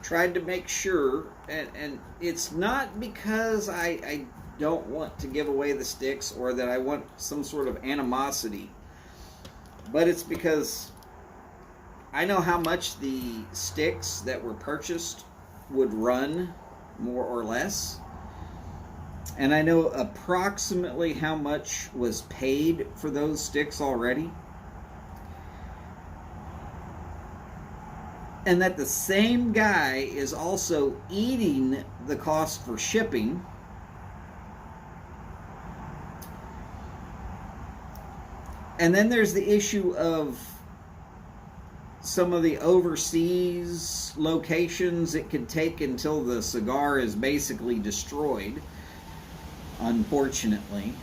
tried to make sure, and it's not because I don't want to give away the sticks or that I want some sort of animosity, but it's because I know how much the sticks that were purchased would run, more or less. And I know approximately how much was paid for those sticks already. And that the same guy is also eating the cost for shipping. And then there's the issue of some of the overseas locations it could take until the cigar is basically destroyed, unfortunately.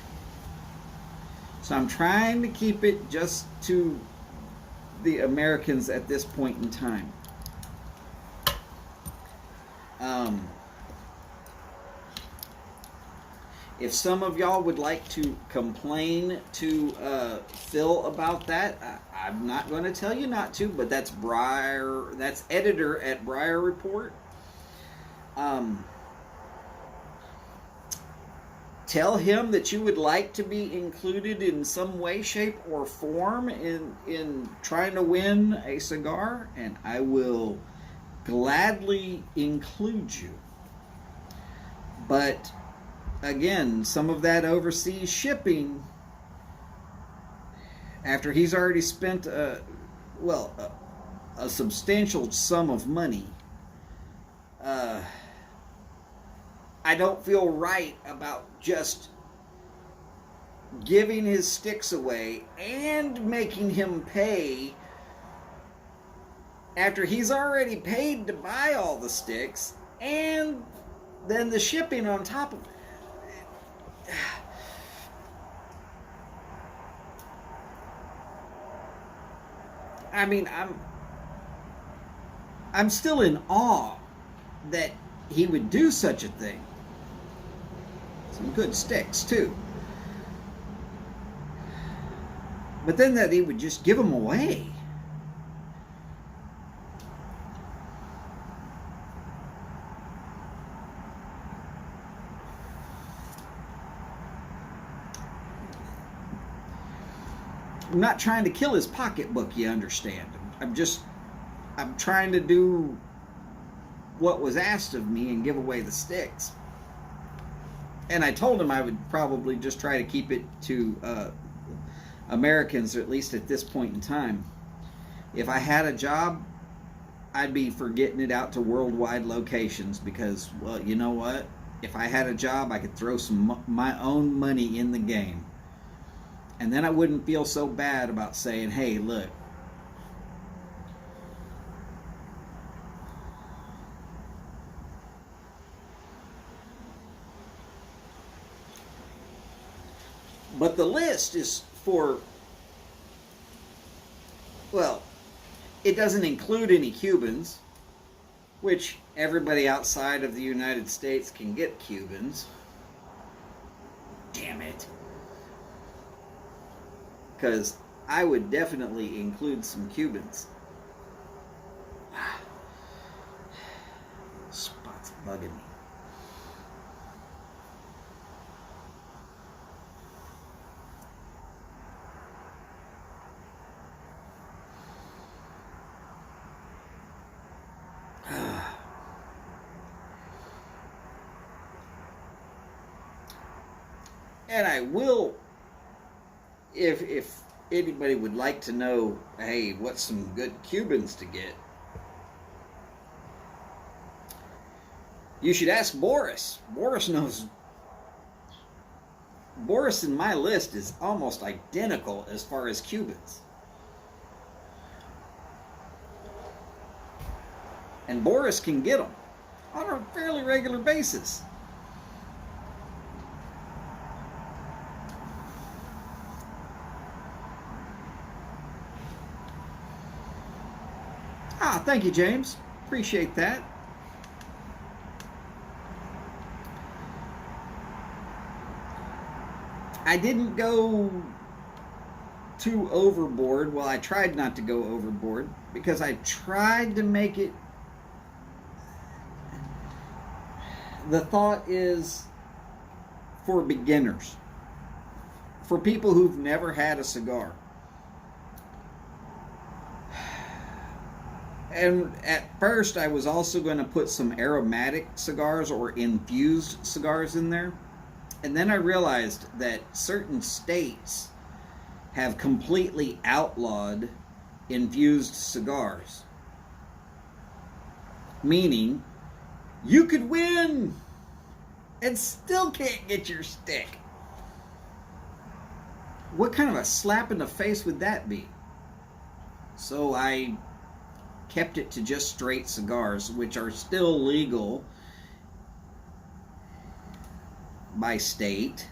So I'm trying to keep it just to the Americans at this point in time. If some of y'all would like to complain to Phil about that, I'm not going to tell you not to, but that's that's editor at Briar Report. Tell him that you would like to be included in some way, shape, or form in trying to win a cigar, and I will gladly include you. But again, some of that overseas shipping, after he's already spent a substantial sum of money, I don't feel right about just giving his sticks away and making him pay after he's already paid to buy all the sticks and then the shipping on top of it. I mean, I'm still in awe that he would do such a thing. Some good sticks too. But then that he would just give them away. I'm not trying to kill his pocketbook, you understand. I'm trying to do what was asked of me and give away the sticks. And I told him I would probably just try to keep it to Americans, or at least at this point in time. If I had a job, I'd be for getting it out to worldwide locations because, well, you know what? If I had a job, I could throw some my own money in the game. And then I wouldn't feel so bad about saying, hey, look, but the list is for, well, it doesn't include any Cubans, which everybody outside of the United States can get Cubans. Damn it. Because I would definitely include some Cubans. Spot's bugging me. And I will, if anybody would like to know, hey, what's some good Cubans to get, you should ask Boris. Boris knows. Boris in my list is almost identical as far as Cubans. And Boris can get them on a fairly regular basis. Ah, thank you, James. Appreciate that. I didn't go too overboard. Well, I tried not to go overboard because I tried to make it. The thought is for beginners, for people who've never had a cigar. And at first, I was also going to put some aromatic cigars or infused cigars in there. And then I realized that certain states have completely outlawed infused cigars. Meaning, you could win and still can't get your stick. What kind of a slap in the face would that be? So I kept it to just straight cigars, which are still legal by state.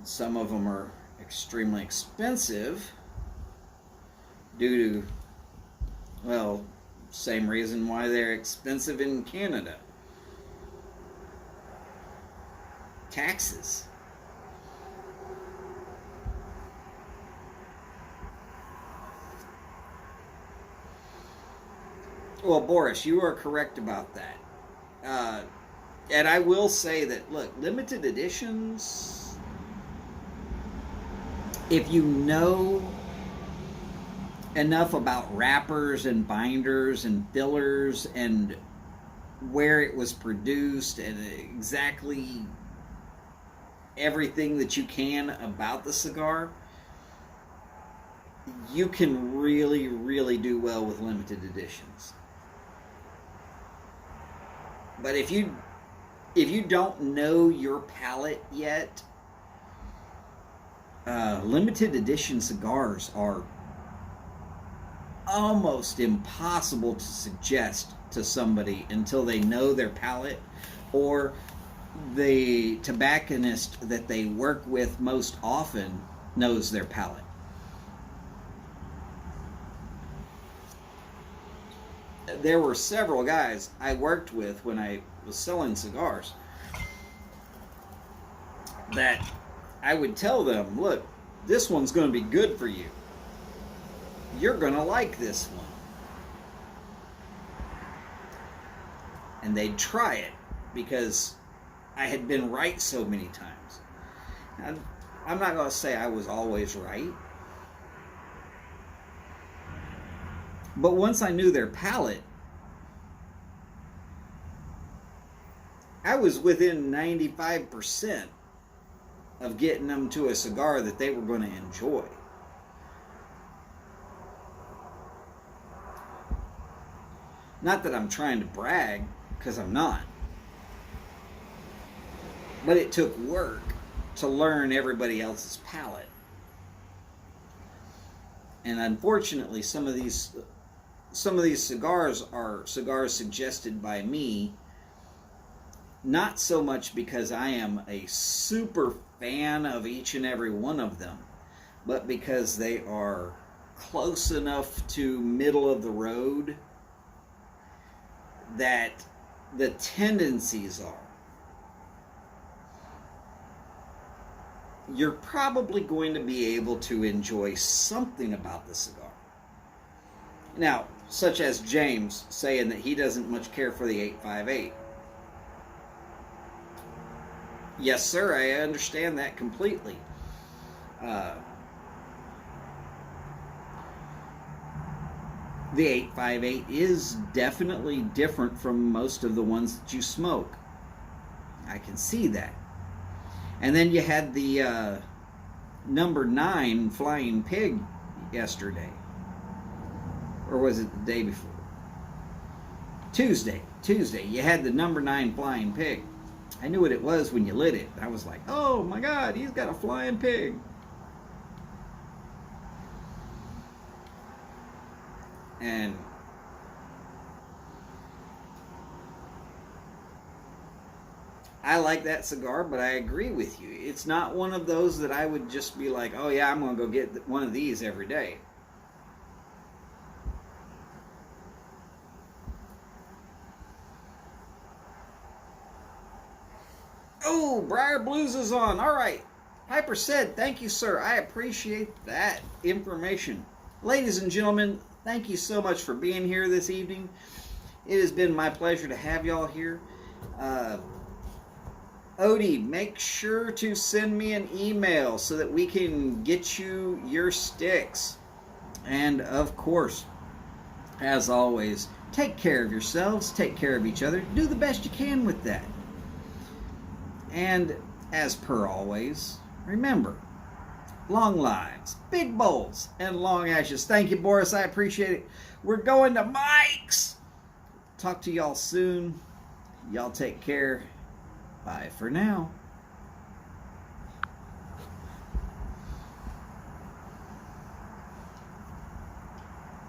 Some of them are extremely expensive due to, well, same reason why they're expensive in Canada. Taxes. Well, Boris, you are correct about that. And I will say that, look, limited editions, if you know enough about wrappers and binders and fillers and where it was produced and exactly everything that you can about the cigar, you can really, really do well with limited editions. But if you don't know your palate yet, limited edition cigars are almost impossible to suggest to somebody until they know their palate, or the tobacconist that they work with most often knows their palate. There were several guys I worked with when I was selling cigars that I would tell them, look, this one's going to be good for you. You're going to like this one. And they'd try it because I had been right so many times. Now, I'm not going to say I was always right. But once I knew their palate, I was within 95% of getting them to a cigar that they were going to enjoy. Not that I'm trying to brag, because I'm not. But it took work to learn everybody else's palate. And unfortunately, some of these cigars are cigars suggested by me, not so much because I am a super fan of each and every one of them, but because they are close enough to middle of the road that the tendencies are, you're probably going to be able to enjoy something about the cigar. Now, such as James saying that he doesn't much care for the 858. Yes, sir, I understand that completely. The 858 is definitely different from most of the ones that you smoke. I can see that. And then you had the number 9 Flying Pig yesterday. Or was it the day before? Tuesday. You had the number 9 Flying Pig. I knew what it was when you lit it. I was like, oh my God, he's got a flying pig. And I like that cigar, but I agree with you. It's not one of those that I would just be like, oh yeah, I'm going to go get one of these every day. Oh, Briar Blues is on. All right. Piper said, thank you, sir. I appreciate that information. Ladies and gentlemen, thank you so much for being here this evening. It has been my pleasure to have y'all here. Odie, make sure to send me an email so that we can get you your sticks. And of course, as always, take care of yourselves, take care of each other, do the best you can with that. And as per always, remember, long lives, big bowls, and long ashes. Thank you, Boris. I appreciate it. We're going to Mike's. Talk to y'all soon. Y'all take care. Bye for now.